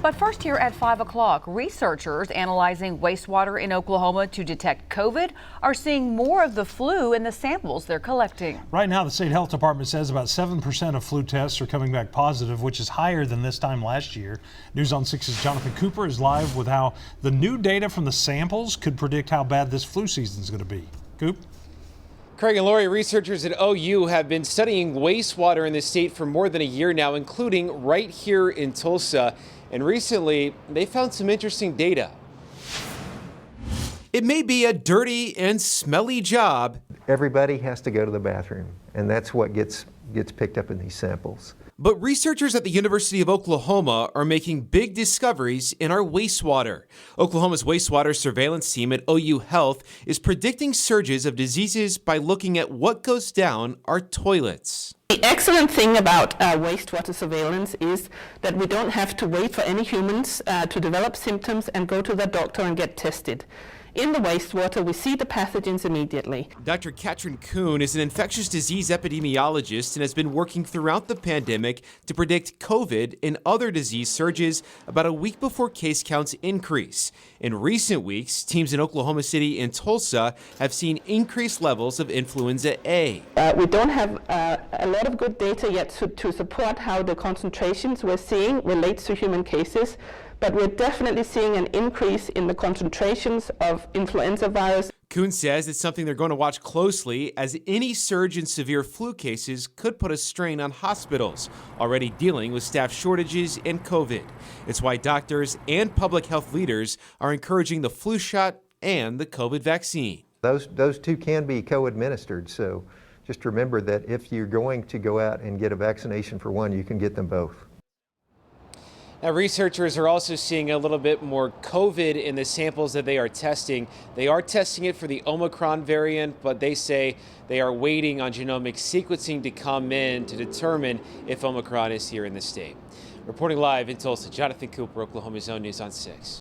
But first, here at 5 o'clock, researchers analyzing wastewater in Oklahoma to detect COVID are seeing more of the flu in the samples they're collecting. Right now, the state health department says about 7% of flu tests are coming back positive, which is higher than this time last year. News on 6's Jonathan Cooper is live with how the new data from the samples could predict how bad this flu season is going to be. Coop? Craig and Lori, researchers at OU have been studying wastewater in the state for more than a year now, including right here in Tulsa. And recently, they found some interesting data. It may be a dirty and smelly job. Everybody has to go to the bathroom, and that's what gets picked up in these samples. But researchers at the University of Oklahoma are making big discoveries in our wastewater. Oklahoma's wastewater surveillance team at OU Health is predicting surges of diseases by looking at what goes down our toilets. The excellent thing about wastewater surveillance is that we don't have to wait for any humans to develop symptoms and go to the doctor and get tested. In the wastewater, we see the pathogens immediately. Dr. Katrin Kuhn is an infectious disease epidemiologist and has been working throughout the pandemic to predict COVID and other disease surges about a week before case counts increase. In recent weeks, teams in Oklahoma City and Tulsa have seen increased levels of influenza A. We don't have a lot of good data yet to support how the concentrations we're seeing relates to human cases. But we're definitely seeing an increase in the concentrations of influenza virus. Kuhn says it's something they're going to watch closely, as any surge in severe flu cases could put a strain on hospitals already dealing with staff shortages and COVID. It's why doctors and public health leaders are encouraging the flu shot and the COVID vaccine. Those two can be co-administered, so just remember that if you're going to go out and get a vaccination for one, you can get them both. Now, researchers are also seeing a little bit more COVID in the samples that they are testing. They are testing it for the Omicron variant, but they say they are waiting on genomic sequencing to come in to determine if Omicron is here in the state. Reporting live in Tulsa, Jonathan Cooper, Oklahoma's Own News on 6.